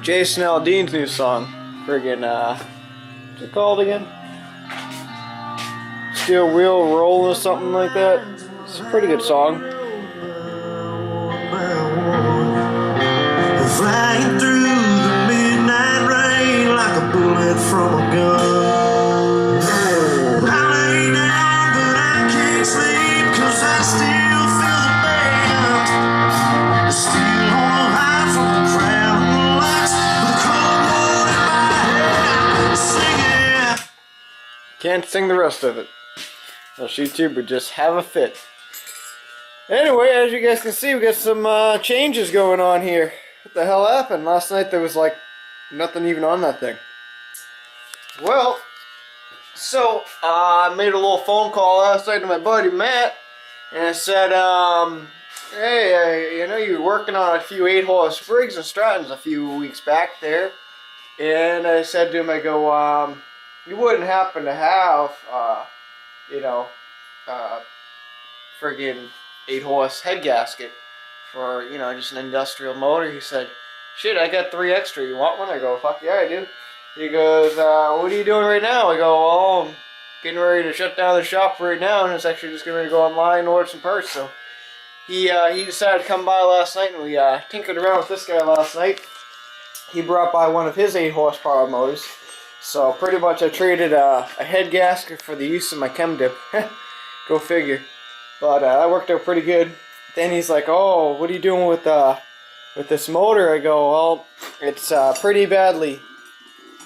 Jason Aldean's new song. Friggin', what's it called again? Steel Wheel Roll or something like that. It's a pretty good song. Flying through the midnight rain like a bullet from a gun. I lay down but I can't sleep 'cause I still feel the band. Still on high from the crowd and the lights with the cold moon in my head. Singing. Can't sing the rest of it. Else YouTube would just have a fit. Anyway, as you guys can see, we got some changes going on here. What the hell happened? Last night there was like nothing even on that thing. Well, so I made a little phone call last night to my buddy Matt, and I said, hey, you know you were working on a few 8-horse Briggs and Strattons a few weeks back there, and I said to him, I go, you wouldn't happen to have, you know, friggin' 8-horse head gasket for, you know, just an industrial motor? He said, shit, I got 3 extra. You want one? I go, fuck yeah, I do. He goes, what are you doing right now? I go, well, I'm getting ready to shut down the shop right now, and it's actually just going to go online and order some parts. So he decided to come by last night, and we tinkered around with this guy last night. He brought by one of his 8-horsepower motors. So pretty much I traded a head gasket for the use of my chem dip. Go figure. But that worked out pretty good. Then he's like, oh, what are you doing with this motor? I go, well, it's pretty badly,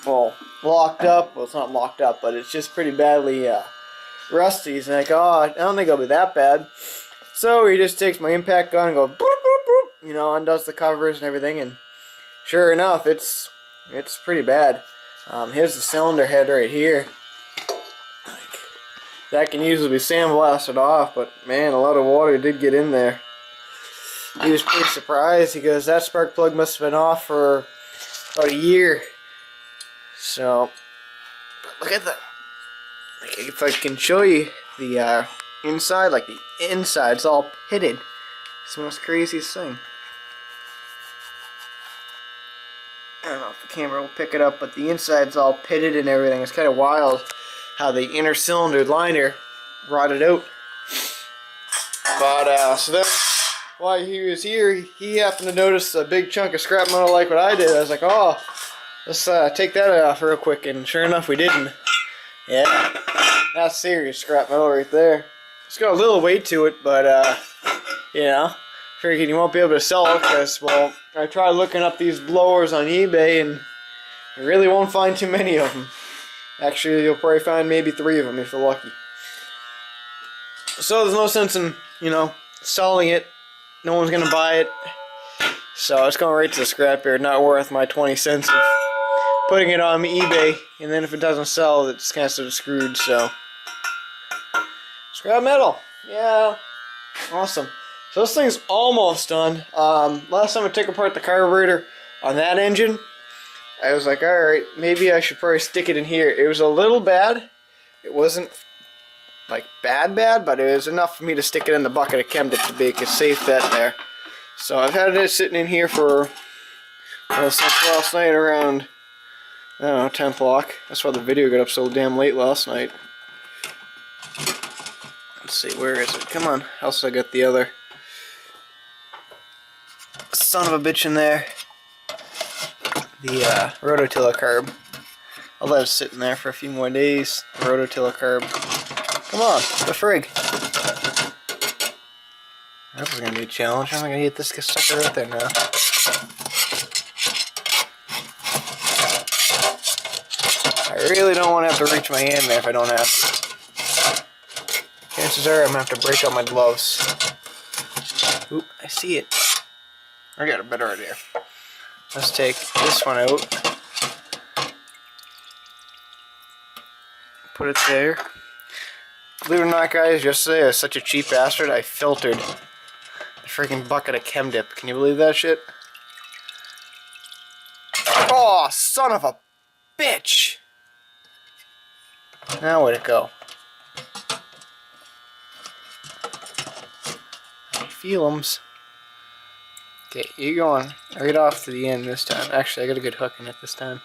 well, locked up. Well, it's not locked up, but it's just pretty badly rusty. He's like, oh, I don't think it'll be that bad. So he just takes my impact gun and goes, boop, boop, boop, you know, undoes the covers and everything, and sure enough, it's pretty bad. Here's the cylinder head right here. That can easily be sandblasted off, but man, a lot of water did get in there. He was pretty surprised. He goes, that spark plug must have been off for about a year. So, look at that. Like, if I can show you the inside, like the inside's all pitted. It's the most craziest thing. I don't know if the camera will pick it up, but the inside's all pitted and everything. It's kind of wild how the inner cylinder liner rotted out. But so then, while he was here, he happened to notice a big chunk of scrap metal like what I did. I was like, oh, let's take that off real quick, and sure enough we didn't. Yeah, that's serious scrap metal right there. It's got a little weight to it, but you know, figuring you won't be able to sell it because, well, I tried looking up these blowers on eBay and you really won't find too many of them. Actually, you'll probably find maybe 3 of them if you're lucky. So there's no sense in, you know, selling it. No one's gonna buy it. So it's going right to the scrapyard. Not worth my 20 cents of putting it on eBay, and then if it doesn't sell, it's kind of sort of screwed. So scrap metal, yeah, awesome. So this thing's almost done. Last time I took apart the carburetor on that engine, I was like, alright, maybe I should probably stick it in here. It was a little bad. It wasn't like bad, but it was enough for me to stick it in the bucket of chem dip to make a safe bet there. So I've had it sitting in here for, well, since last night around, I don't know, 10 o'clock. That's why the video got up so damn late last night. Let's see, where is it? Come on, else I got the other son of a bitch in there. The rototiller carb. I'll let it sit in there for a few more days. The rototiller carb. Come on, the frig. That was gonna be a challenge. I'm gonna get this sucker right there now. I really don't want to have to reach my hand there if I don't have to. Chances are I'm gonna have to break out my gloves. Oop, I see it. I got a better idea. Let's take this one out. Put it there. Believe it or not, guys, yesterday I was such a cheap bastard, I filtered a freaking bucket of chem dip. Can you believe that shit? Oh, son of a bitch! Now where'd it go? Feelums. Okay, you're going right off to the end this time. Actually, I got a good hook in it this time.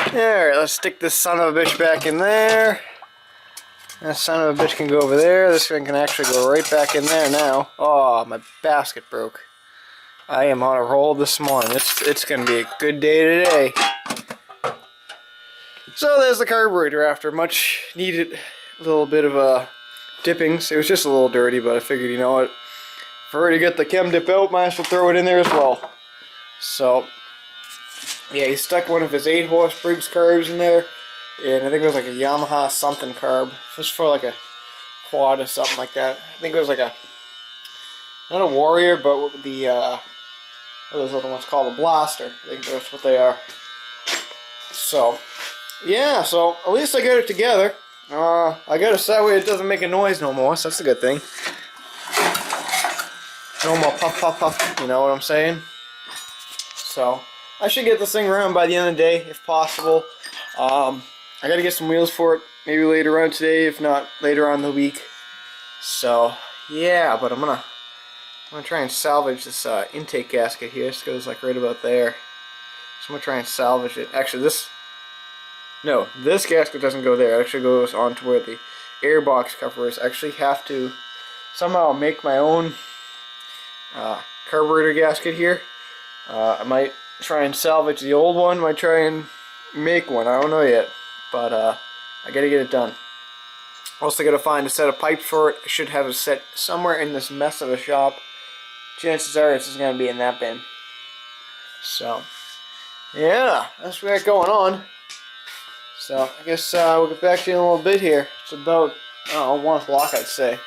Alright, let's stick this son of a bitch back in there. That son of a bitch can go over there. This one can actually go right back in there now. Oh, my basket broke. I am on a roll this morning. It's going to be a good day today. So there's the carburetor after much needed little bit of a dippings. It was just a little dirty, but I figured, you know what, for her to get the chem dip out, might as well throw it in there as well. So yeah, he stuck one of his 8-horse Briggs carbs in there, and I think it was like a Yamaha something carb, just for like a quad or something like that. I think it was like a, not a Warrior, but the what are those other ones called, a Blaster. I think that's what they are. So yeah, so at least I got it together. I got it that way it doesn't make a noise no more, so that's a good thing. No more puff puff puff, you know what I'm saying? So I should get this thing around by the end of the day, if possible. I gotta get some wheels for it, maybe later on today, if not later on in the week. So yeah, but I'm gonna try and salvage this intake gasket here. This goes like right about there. So I'm gonna try and salvage it. Actually, this gasket doesn't go there. It actually goes on to where the airbox cover is. I actually have to somehow make my own carburetor gasket here. I might try and salvage the old one. Might try and make one. I don't know yet, but I gotta get it done. Also gotta find a set of pipes for it. I should have it set somewhere in this mess of a shop. Chances are it's gonna be in that bin. So yeah, that's what we got going on. So I guess we'll get back to you in a little bit here. It's about, I don't know, 1 o'clock I'd say.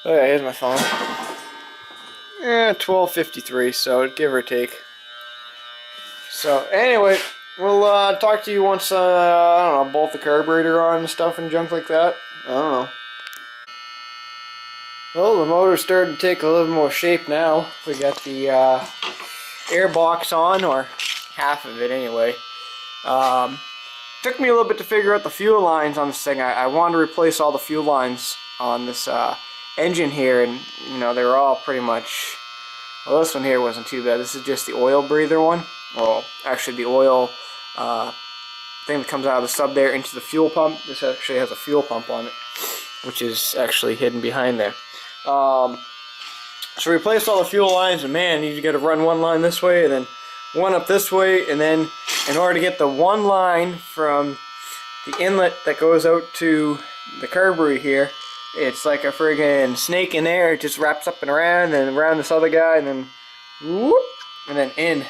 Oh yeah, here's my phone. Yeah, 12:53, so give or take. So anyway, we'll talk to you once, I don't know, bolt the carburetor on and stuff and junk like that. I don't know. Well, the motor's starting to take a little more shape now. We got the air box on, or half of it anyway. Took me a little bit to figure out the fuel lines on this thing. I wanted to replace all the fuel lines on this engine here, and you know, they were all pretty much, well, this one here wasn't too bad. This is just the oil breather one. Well, actually the oil thing that comes out of the sub there into the fuel pump. This actually has a fuel pump on it, which is actually hidden behind there. So we replaced all the fuel lines, and man, you got to run one line this way and then one up this way, and then in order to get the one line from the inlet that goes out to the carburetor here, it's like a friggin' snake in there. It just wraps up and around this other guy, and then whoop, and then in.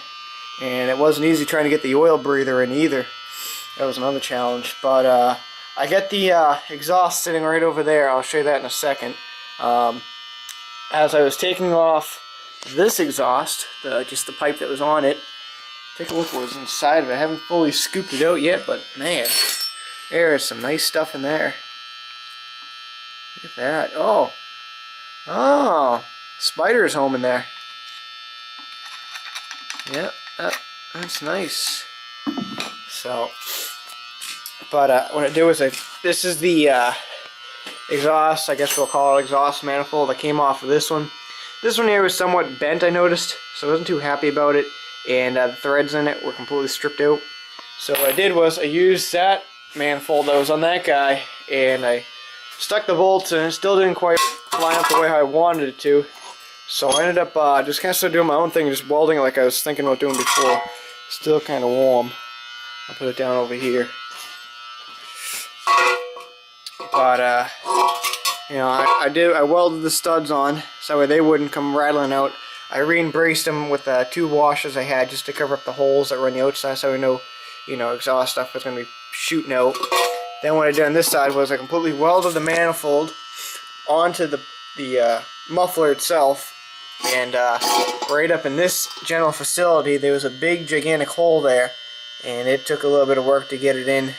And it wasn't easy trying to get the oil breather in either. That was another challenge. But I got the exhaust sitting right over there. I'll show you that in a second. As I was taking off this exhaust, just the pipe that was on it, take a look what was inside of it. I haven't fully scooped it out yet, but man, there is some nice stuff in there. Look at that. Oh, spider's home in there. Yeah, that's nice. So, but what I did was this is the exhaust, I guess we'll call it exhaust manifold that came off of this one. This one here was somewhat bent, I noticed, so I wasn't too happy about it, and the threads in it were completely stripped out. So what I did was I used that manifold that was on that guy, and I stuck the bolts in. It still didn't quite line up the way I wanted it to, so I ended up just kind of started doing my own thing, just welding it like I was thinking about doing before. Still kind of warm. I'll put it down over here. But you know, I welded the studs on so that way they wouldn't come rattling out. I re-embraced them with 2 washers I had just to cover up the holes that were on the outside, so I know, you know, exhaust stuff was going to be shooting out. Then what I did on this side was I completely welded the manifold onto the muffler itself, and right up in this general facility there was a big gigantic hole there, and it took a little bit of work to get it in,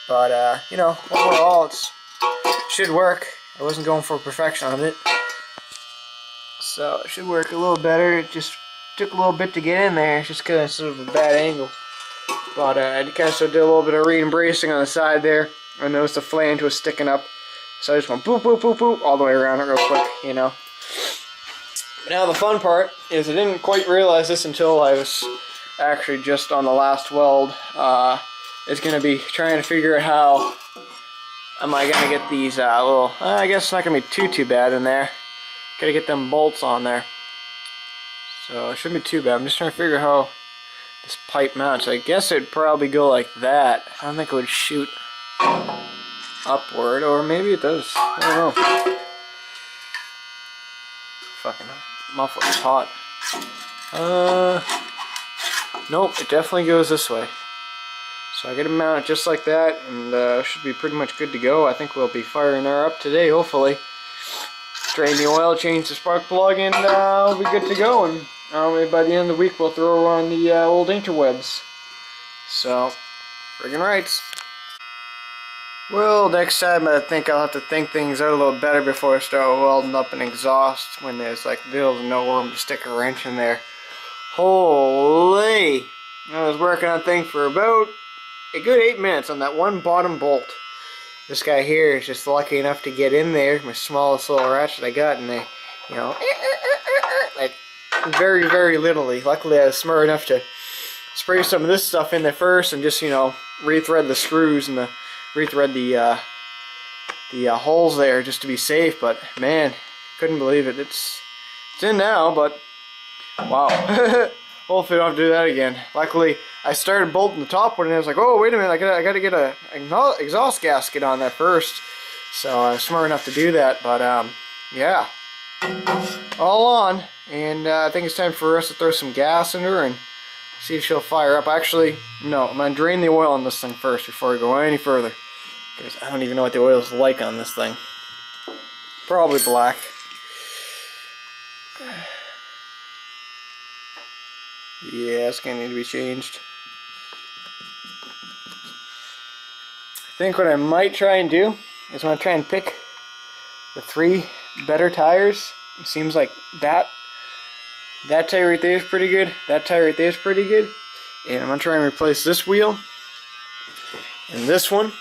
but you know, overall it should work. I wasn't going for perfection on it, so it should work a little better. It just took a little bit to get in there. It's just kind of sort of a bad angle. But I kind of did a little bit of re-embracing on the side there. I noticed the flange was sticking up, So I just went boop, boop, boop, boop, all the way around it real quick, you know. Now the fun part is I didn't quite realize this until I was actually just on the last weld. It's going to be trying to figure out how am I going to get these little, I guess it's not going to be too bad in there. Got to get them bolts on there. So it shouldn't be too bad. I'm just trying to figure how this pipe mounts. I guess it'd probably go like that. I don't think it would shoot upward, or maybe it does. I don't know. Fucking muffler's hot. Nope, it definitely goes this way. So I gotta mount it just like that, and should be pretty much good to go. I think we'll be firing her up today, hopefully. Drain the oil, change the spark plug, and we'll be good to go. And maybe by the end of the week we'll throw her on the old interwebs. So, friggin' rights. Well, next time I think I'll have to think things out a little better before I start welding up an exhaust when there's like little to no room to stick a wrench in there. Holy! I was working on things for about a good 8 minutes on that one bottom bolt. This guy here is just lucky enough to get in there, my smallest little ratchet I got, and they, you know, like very, very littly. Luckily I was smart enough to spray some of this stuff in there first and just, you know, rethread the screws and rethread the holes there just to be safe. But man, couldn't believe it. It's in now, but wow. Hopefully I don't have to do that again. Luckily I started bolting the top one and I was like, oh wait a minute, I gotta get a exhaust gasket on there first. So I was smart enough to do that. But yeah, all on, and I think it's time for us to throw some gas in her and see if she'll fire up. Actually, no, I'm going to drain the oil on this thing first before I go any further. Because I don't even know what the oil's like on this thing. Probably black. Yeah, it's going to need to be changed. I think what I might try and do is I'm going to try and pick the 3 better tires. It seems like that tire right there is pretty good. That tire right there is pretty good. And I'm going to try and replace this wheel and this one.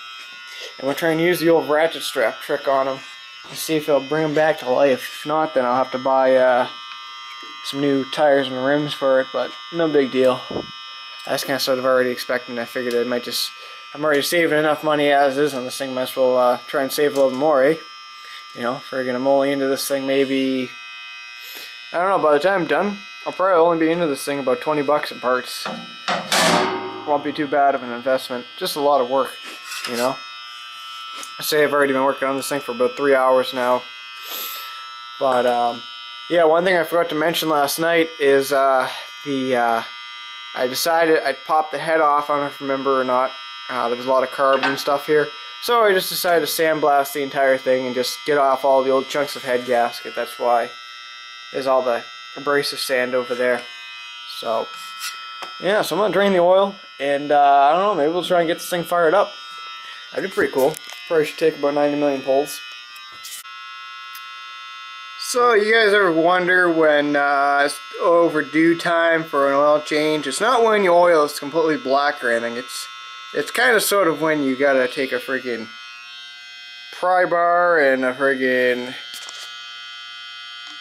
I'm going to try and use the old ratchet strap trick on them and see if it'll bring them back to life. If not, then I'll have to buy some new tires and rims for it, but no big deal. I was kind of sort of already expecting. I figured I might just, I'm already saving enough money as is on this thing, might as well try and save a little more, eh? You know, friggin' I'm only into this thing maybe, I don't know, by the time I'm done, I'll probably only be into this thing about 20 bucks in parts. Won't be too bad of an investment. Just a lot of work, you know. I say I've already been working on this thing for about 3 hours now. But, yeah, one thing I forgot to mention last night is I decided I'd pop the head off. I don't know if you remember or not. There was a lot of carbon and stuff here. So I just decided to sandblast the entire thing and just get off all the old chunks of head gasket. That's why there's all the abrasive sand over there. So, yeah, so I'm going to drain the oil. And, I don't know, maybe we'll try and get this thing fired up. That'd be pretty cool. Probably should take about 90 million pulls. So, you guys ever wonder when it's overdue time for an oil change? It's not when your oil is completely black or anything. It's kind of sort of when you gotta take a friggin' pry bar and a friggin'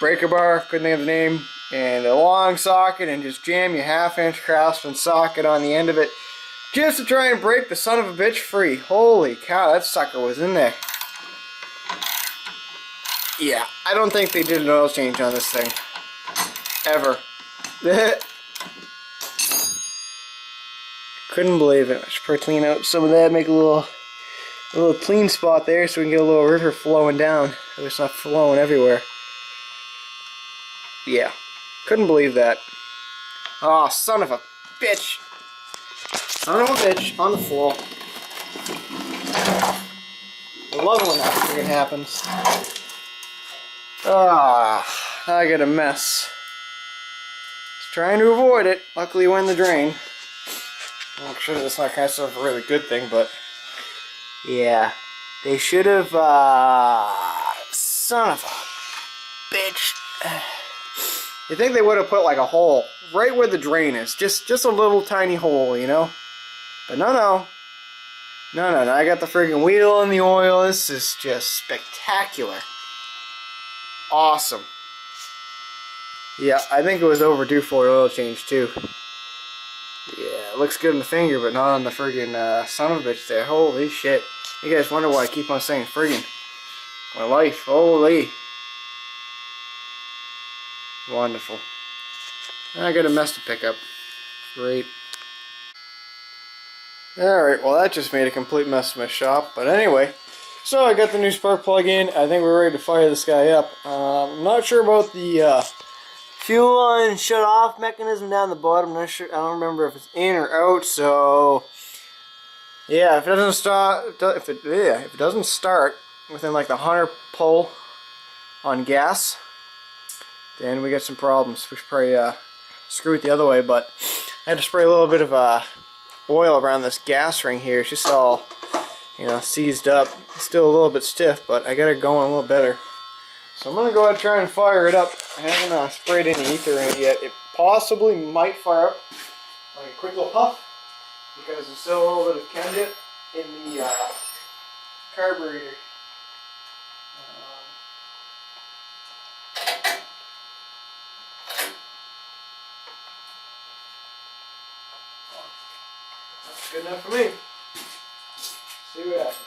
breaker bar, couldn't think of the name, and a long socket and just jam your 1/2-inch craftsman socket on the end of it just to try and break the son of a bitch free. Holy cow, that sucker was in there. Yeah, I don't think they did an oil change on this thing. Ever. Couldn't believe it. I should probably clean out some of that, make a little clean spot there so we can get a little river flowing down. So it's not flowing everywhere. Yeah, couldn't believe that. Oh, son of a bitch. Son of a bitch on the floor. I love it when that freaking happens. Ah, I got a mess. Just trying to avoid it. Luckily, we're in the drain. I'm sure that's not kind of a really good thing, but yeah, they should have. Son of a bitch. You think they would have put like a hole right where the drain is, just a little tiny hole, you know? But no, No. I got the friggin' wheel and the oil. This is just spectacular. Awesome. Yeah, I think it was overdue for an oil change too. Yeah, it looks good on the finger, but not on the friggin' son of a bitch there. Holy shit. You guys wonder why I keep on saying friggin'. My life. Holy. Wonderful. I got a mess to pick up. Great. Alright, well that just made a complete mess of my shop. But anyway, so I got the new spark plug in. I think we're ready to fire this guy up. I'm not sure about the fuel line shut off mechanism down the bottom. I'm not sure. I don't remember if it's in or out. So yeah, if it doesn't start, if it doesn't start within like the 100 pull on gas, then we got some problems. We should probably screw it the other way. But I had to spray a little bit of oil around this gas ring here. It's just all, you know, seized up. It's still a little bit stiff, but I got it going a little better. So I'm going to go ahead and try and fire it up. I haven't sprayed any ether in it yet. It possibly might fire up like a quick little puff because there's still a little bit of chem dip in the carburetor. That's good enough for me. See what happens.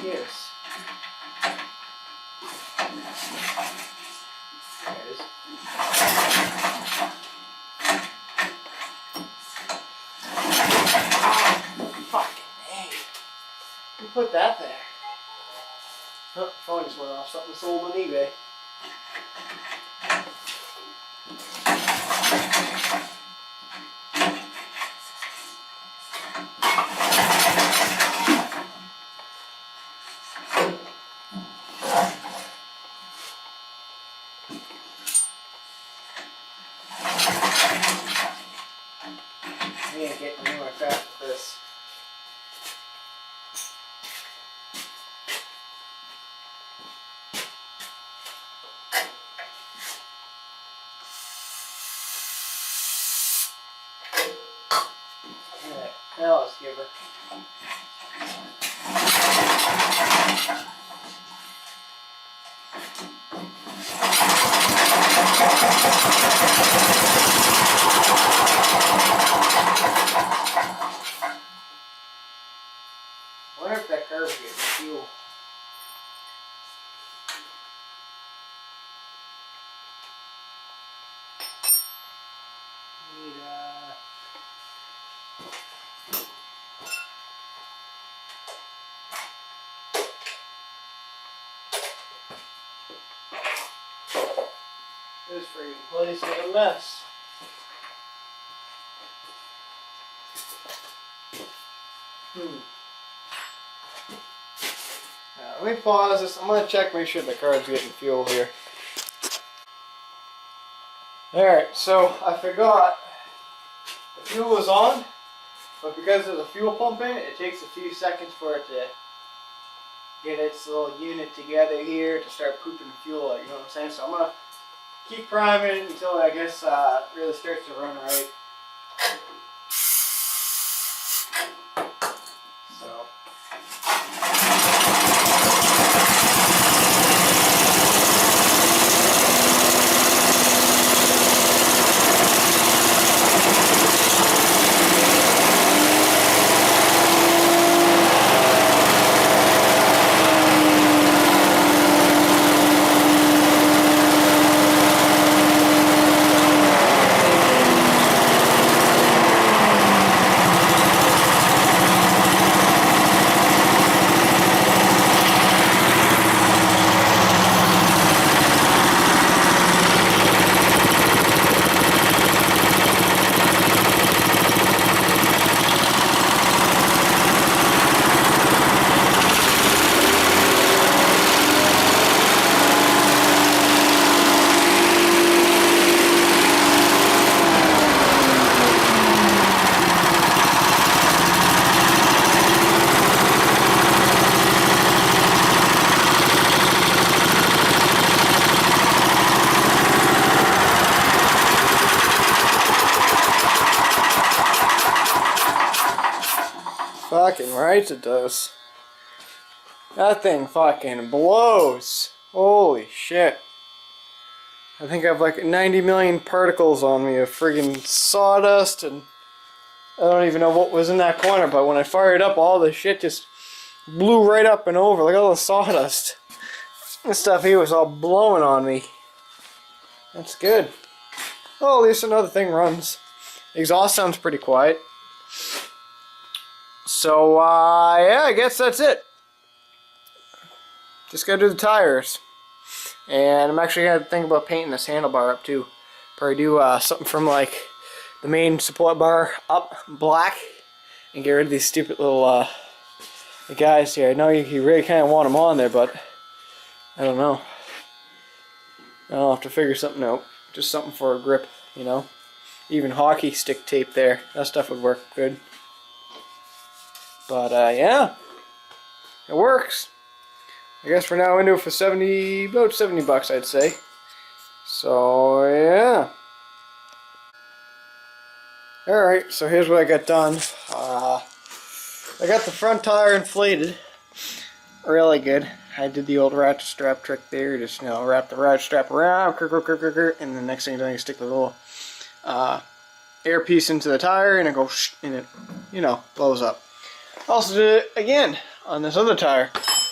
Yes. There it is. Fucking hey. Who put that there? Oh, phone just went off. Something sold on eBay. I ain't getting anywhere fast with this. Alright, now let's give her. I wonder if that curve is getting fuel. Need this freaking place is a mess. Let me pause this. I'm going to check, make sure the car's getting fuel here. Alright, so I forgot the fuel was on, but because there's a fuel pump in it, it takes a few seconds for it to get its little unit together here to start pooping fuel out, you know what I'm saying? So I'm going to keep priming until I guess it really starts to run right. So. Fucking right it does. That thing fucking blows. Holy shit. I think I have like 90 million particles on me of friggin' sawdust, and I don't even know what was in that corner, but when I fired up, all the shit just blew right up and over. Look at all the sawdust. This stuff here was all blowing on me. That's good. Oh, at least another thing runs. The exhaust sounds pretty quiet. So, yeah, I guess that's it. Just gotta do the tires. And I'm actually gonna think about painting this handlebar up too. Probably do something from like the main support bar up black and get rid of these stupid little the guys here. I know you really kind of want them on there, but I don't know. I'll have to figure something out. Just something for a grip, you know. Even hockey stick tape there. That stuff would work good. But yeah, it works. I guess we're now into it for about 70 bucks, I'd say. So yeah. Alright, so here's what I got done. I got the front tire inflated. Really good. I did the old ratchet strap trick there. Just, you know, wrap the ratchet strap around, and the next thing you're doing is stick the little air piece into the tire, and it goes, and it, you know, blows up. Also did it again on this other tire.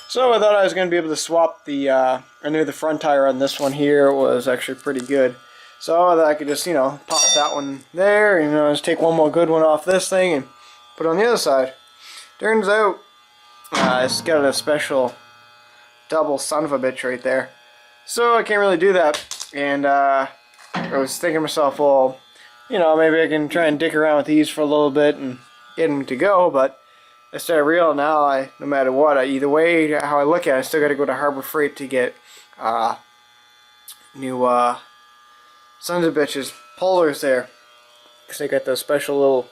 So I thought I was going to be able to swap the, I knew the front tire on this one here was actually pretty good. So that I could just, you know, pop that one there, and, you know, just take one more good one off this thing and put it on the other side. Turns out, it's got a special double son of a bitch right there. So I can't really do that. And I was thinking to myself, well, you know, maybe I can try and dick around with these for a little bit and get them to go, but I started real now. No matter what, either way, how I look at it, I still got to go to Harbor Freight to get new sons of bitches pullers there, because they got those special little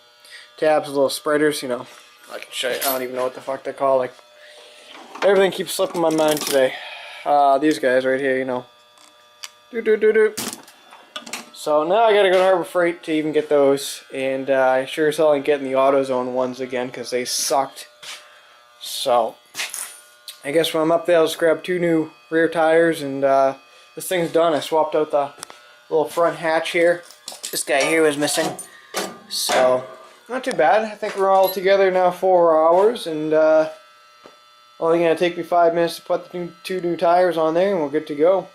tabs, little spreaders. You know, I can show you. I don't even know what the fuck they're called. Like, everything keeps slipping my mind today. These guys right here, you know. So now I gotta go to Harbor Freight to even get those, and I sure as hell ain't getting the AutoZone ones again because they sucked. So I guess when I'm up there, I'll just grab 2 new rear tires, and this thing's done. I swapped out the little front hatch here. This guy here was missing, so not too bad. I think we're all together now 4 hours, and only gonna take me 5 minutes to put the 2 new tires on there, and we're good to go.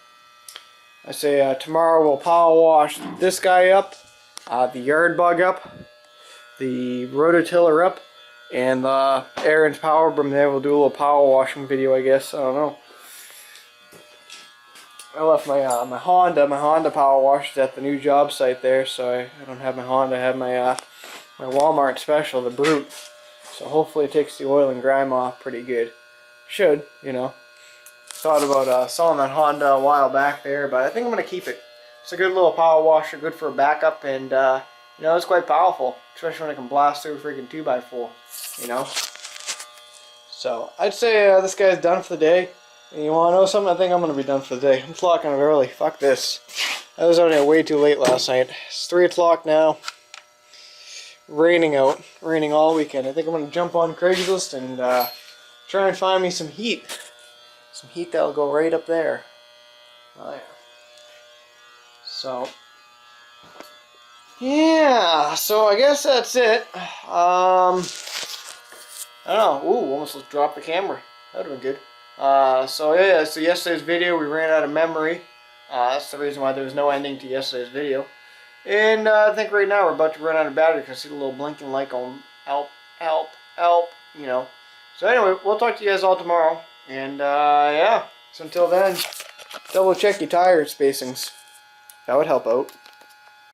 I say tomorrow we'll power wash this guy up, the yard bug up, the rototiller up, and Aaron's power broom there. We'll do a little power washing video, I guess. I don't know. I left my my Honda power wash is at the new job site there, so I don't have my Honda. I have my my Walmart special, the Brute. So hopefully it takes the oil and grime off pretty good. Should, you know. Thought about selling that Honda a while back there, but I think I'm going to keep it. It's a good little power washer, good for a backup, and you know, it's quite powerful, especially when it can blast through a freaking 2x4, you know. So I'd say this guy's done for the day. And you want to know something? I think I'm going to be done for the day. I'm clocking it early. Fuck this. I was out here way too late last night. It's 3 o'clock now. Raining out. Raining all weekend. I think I'm going to jump on Craigslist and try and find me some heat. Some heat that'll go right up there. Oh yeah. So yeah, so I guess that's it. I don't know. Ooh, almost dropped the camera. That would have been good. So yeah, so yesterday's video we ran out of memory. That's the reason why there was no ending to yesterday's video. And I think right now we're about to run out of battery because I see the little blinking light going help, you know. So anyway, we'll talk to you guys all tomorrow. And yeah, so until then, double check your tire spacings. That would help out.